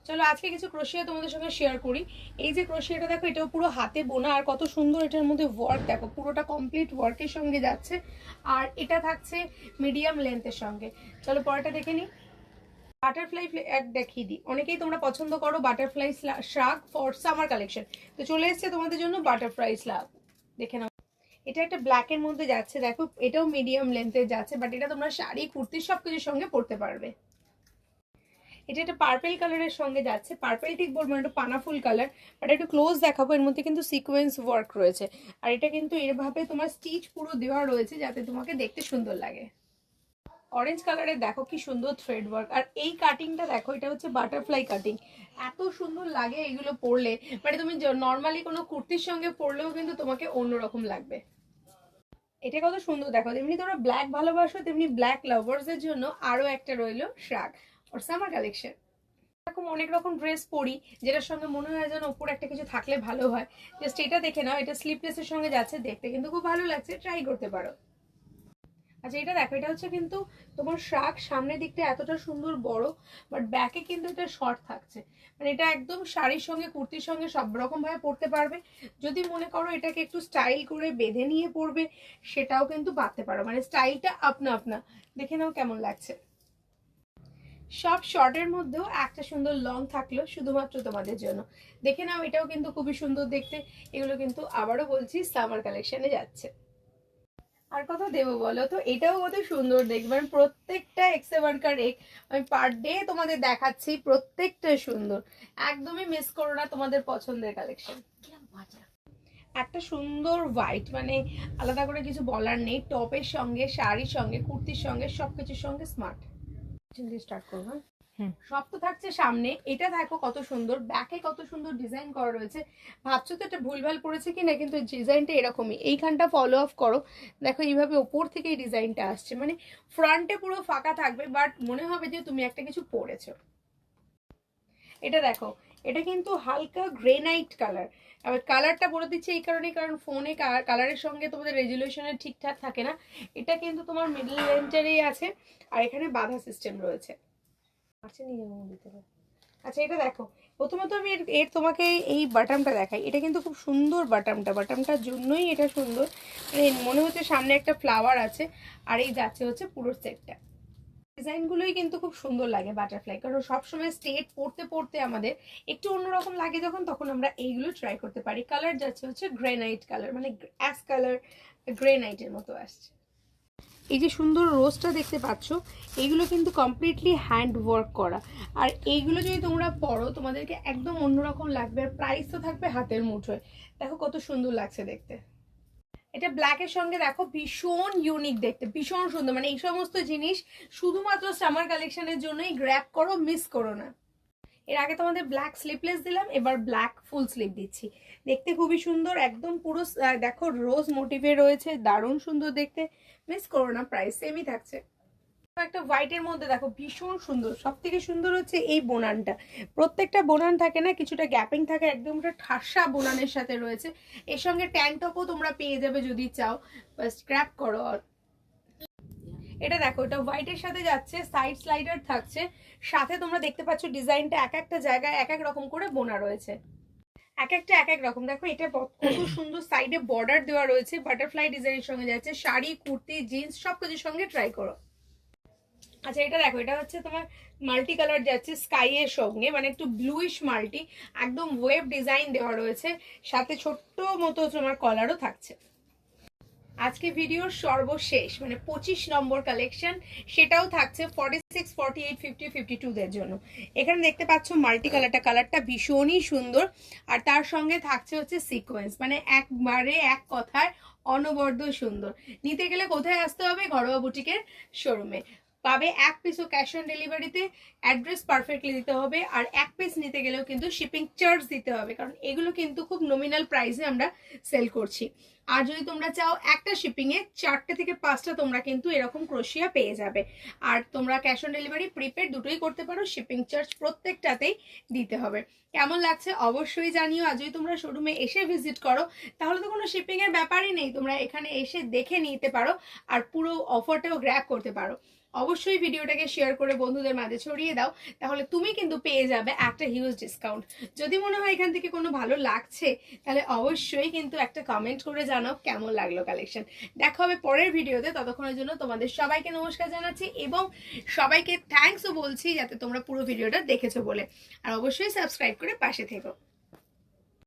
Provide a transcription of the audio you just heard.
চলো আজকে কিছু ক্রোশিয়া তোমাদের সঙ্গে শেয়ার করি। এই যে ক্রোশিয়াটা দেখো, এটাও পুরো হাতে বোনা, আর কত সুন্দর এটার মধ্যে ওয়ার্ক দেখো, পুরোটা কমপ্লিট ওয়ার্কের সঙ্গে যাচ্ছে। আর এটা থাকছে মিডিয়াম লেন্থের সঙ্গে। চলো পরেরটা দেখে নিই। বাটারফ্লাই এক দেখিয়ে দিই, অনেকেই তোমরা পছন্দ করো বাটারফ্লাই শ্রাগ ফর সামার কালেকশন। তো চলে এসছে তোমাদের জন্য বাটারফ্লাই শ্রাগ, দেখে নাও। এটা একটা ব্ল্যাকের মধ্যে যাচ্ছে দেখো, এটাও মিডিয়াম লেন্থে যাচ্ছে, বাট এটা তোমরা শাড়ি কুর্তি সবকিছুর সঙ্গে পরতে পারবে। এটা একটা পার্পল কালারের সঙ্গে যাচ্ছে, পার্পল ঠিক বলবো, একটু পানাফুল কালার, বাট একটু ক্লোজ দেখাবো। এর মধ্যে কিন্তু সিকোয়েন্স ওয়ার্ক রয়েছে, আর এটা কিন্তু এরভাবে তোমার স্টিচ পুরো দেওয়া রয়েছে যাতে তোমাকে দেখতে সুন্দর লাগে। অরেঞ্জ কালারের দেখো কি সুন্দর থ্রেড ওয়ার্ক, আর এই কাটিংটা দেখো, এটা হচ্ছে বাটারফ্লাই কাটিং। এত সুন্দর লাগে এগুলো পরলে, মানে তুমি নর্মালি কোনো কুর্তির সঙ্গে পরলেও কিন্তু তোমাকে অন্যরকম লাগবে। এটা কত সুন্দর দেখো, তেমনি তোমরা ব্ল্যাক ভালোবাসো, তেমনি ব্ল্যাক লাভার্সদের জন্য আরো একটা রইলো শ্রাগ ওর সামার কালেকশন। এরকম অনেক রকম ড্রেস পরি যেটার সঙ্গে মনে হয় যেন উপরে একটা কিছু থাকলে ভালো হয়। জাস্ট এটা দেখে নাও, এটা স্লিপলেসের সঙ্গে যাচ্ছে, দেখতে কিন্তু খুব ভালো লাগছে, ট্রাই করতে পারো। আচ্ছা এটা দেখো, এটা হচ্ছে কিন্তু তোমার শ্রাগ, সামনের দিকটা এতটা সুন্দর বড়, বাট ব্যাকে কিন্তু এটা শর্ট থাকছে। মানে এটা একদম শাড়ির সঙ্গে কুর্তির সঙ্গে সব রকম ভাবে পরতে পারবে। যদি মনে করো এটাকে একটু স্টাইল করে বেঁধে নিয়ে পরবে, সেটাও কিন্তু পারতে পারো, মানে স্টাইলটা আপনা আপনা। দেখে নাও কেমন লাগছে। সব শর্টের মধ্যেও একটা সুন্দর লং থাকলো শুধুমাত্র তোমাদের জন্য। দেখে নাও, এটাও কিন্তু খুবই সুন্দর দেখতে। এগুলো কিন্তু আবারও বলছি সামার কালেকশনে যাচ্ছে। আর কত দেবো বলো তো, এটাও কত সুন্দর দেখবে, মানে প্রত্যেকটা এক্সে ওয়ার্কার এক, আমি পার ডে তোমাদের দেখাচ্ছি, প্রত্যেকটা সুন্দর। একদমই মিস করো না তোমাদের পছন্দের কালেকশন। একটা সুন্দর হোয়াইট, মানে আলাদা করে কিছু বলার নেই, টপের সঙ্গে শাড়ির সঙ্গে কুর্তির সঙ্গে সবকিছুর সঙ্গে স্মার্ট। স্টার্ট করবো। সব তো থাকছে সামনে, এটা দেখো কত সুন্দর, ব্যাকে কত সুন্দর ডিজাইন করা রয়েছে। ভাবছো তো এটা ভুলভাল পড়েছে কিনা, কিন্তু ডিজাইনটা এরকমই, এইখানটা ফলো আপ করো। দেখো এইভাবে ওপর থেকে এই ডিজাইনটা আসছে, মানে ফ্রন্টে পুরো ফাঁকা থাকবে, বাট মনে হবে যে তুমি একটা কিছু পরেছো। এটা দেখো, এটা কিন্তু হালকা গ্রেনাইট কালার। আবার কালারটা বলে দিচ্ছে এই কারণে, কারণ ফোনে কালারের সঙ্গে তোমাদের রেজুলেশনের ঠিকঠাক থাকে না। এটা কিন্তু তোমার মিডল রেঞ্জেরই আছে, আর এখানে বাধা সিস্টেম রয়েছে। আচ্ছা নিয়ে যাবো ভিতরে। আচ্ছা এটা দেখো, প্রথমত আমি এর তোমাকে এই বাটামটা দেখাই। এটা কিন্তু খুব সুন্দর বাটামটার জন্যই এটা সুন্দর, মানে মনে হচ্ছে সামনে একটা ফ্লাওয়ার আছে, আর এই যাচ্ছে হচ্ছে পুরো সেটটা। ডিজাইনগুলোই কিন্তু খুব সুন্দর লাগে বাটারফ্লাই, কারণ সবসময় স্ট্রেট পড়তে পড়তে আমাদের একটু অন্যরকম লাগে যখন, তখন আমরা এইগুলো ট্রাই করতে পারি। কালার যাচ্ছে হচ্ছে গ্রেনাইট কালার, মানে অ্যাশ কালার গ্রেনাইটের মতো আসছে। এই যে সুন্দর রোজটা দেখতে পাচ্ছ, এইগুলো কিন্তু কমপ্লিটলি হ্যান্ড ওয়ার্ক করা, আর এইগুলো যদি তোমরা পরো তোমাদেরকে একদম অন্যরকম লাগবে, আর প্রাইস তো থাকবে হাতের মুঠোয়। দেখো কত সুন্দর লাগছে দেখতে। এটা ব্ল্যাকের সঙ্গে দেখো ভীষণ ইউনিক দেখতে, ভীষণ সুন্দর, মানে এই সমস্ত জিনিস শুধুমাত্র সামার কালেকশনের জন্যই গ্র্যাব করো, মিস করো না। এর আগে তোমাদের ব্ল্যাক স্লিপলেস দিলাম, এবার ব্ল্যাক ফুল স্লিভ দিচ্ছি। দেখতে খুবই সুন্দর, একদম পুরো দেখো রোজ মোটিভে রয়েছে, দারুণ সুন্দর দেখতে, মিস করো না, প্রাইস সেমই থাকছে। একটা হোয়াইটের মধ্যে দেখো ভীষণ সুন্দর, সব থেকে সুন্দর হচ্ছে এই বোনানটা। প্রত্যেকটা বোনান থাকে না, কিছুটা গ্যাপিং থাকে, একদম ঠাসা বোনানের সাথে রয়েছে। এর সঙ্গে ট্যাঙ্ক টপও তোমরা পেয়ে যাবে যদি চাও, স্ক্র্যাপ করো। এটা দেখো, এটা হোয়াইটের সাথে যাচ্ছে, সাইড স্লাইডার থাকছে, সাথে তোমরা দেখতে পাচ্ছ ডিজাইনটা এক একটা জায়গায় এক এক রকম করে বোনা রয়েছে, এক একটা এক এক রকম। দেখো এটা কত সুন্দর, সাইডে বর্ডার দেওয়া রয়েছে, বাটারফ্লাই ডিজাইনের সঙ্গে যাচ্ছে, শাড়ি কুর্তি জিন্স সবকিছুর সঙ্গে ট্রাই করো। আচ্ছা এটা দেখো, এটা হচ্ছে তোমার মাল্টি কালার যাচ্ছে স্কাই এর সঙ্গে, মানে একটু ব্লুইশ মাল্টি, একদম ওয়েব ডিজাইন দেওয়া রয়েছে, সাথে ছোট্ট মতো তোমার কলারও থাকছে। আজকে ভিডিওর সর্বশেষ মানে 25 নম্বর কালেকশন, সেটাও থাকছে 46, 48, 50, 52 দের জন্য। এখানে দেখতে পাচ্ছ মাল্টি কালারটা ভীষণই সুন্দর, আর তার সঙ্গে থাকছে হচ্ছে সিকোয়েন্স, মানে একবারে এক কথায় অনবদ্য সুন্দর। নিতে গেলে কোথায় আসতে হবে? ঘরোয়া বুটিকের শোরুমে। পাবে এক পিসও ক্যাশ অন ডেলিভারিতে, অ্যাড্রেস পারফেক্টলি দিতে হবে, আর এক পিস নিতে গেলেও কিন্তু শিপিং চার্জ দিতে হবে, কারণ এগুলো কিন্তু খুব নমিনাল প্রাইসে আমরা সেল করছি। আর যদি তোমরা চাও একটা শিপিং এ 4টে থেকে 5টা তোমরা কিন্তু এরকম ক্রোশিয়া পেয়ে যাবে। আর তোমরা ক্যাশ অন ডেলিভারি প্রিপেড দুটোই করতে পারো, শিপিং চার্জ প্রত্যেকটাতেই দিতে হবে। কেমন লাগছে অবশ্যই জানিও। আর যদি তোমরা শোরুমে এসে ভিজিট করো তাহলে তো কোনো শিপিং এর ব্যাপারই নেই, তোমরা এখানে এসে দেখে নিতে পারো আর পুরো অফারটাও গ্র্যাব করতে পারো। অবশ্যই ভিডিওটাকে শেয়ার করে বন্ধুদের মাঝে ছড়িয়ে দাও, তাহলে তুমি কিন্তু পেয়ে যাবে একটা হিউজ ডিসকাউন্ট। যদি মনে হয় এখান থেকে কোনো ভালো লাগছে তাহলে অবশ্যই কিন্তু একটা কমেন্ট করে জানাও কেমন লাগলো কালেকশন। দেখা হবে পরের ভিডিওতে, ততক্ষণের জন্য তোমাদের সবাইকে নমস্কার জানাচ্ছি এবং সবাইকে থ্যাঙ্কসও বলছি যাতে তোমরা পুরো ভিডিওটা দেখেছো বলে। আর অবশ্যই সাবস্ক্রাইব করে পাশে থেকো।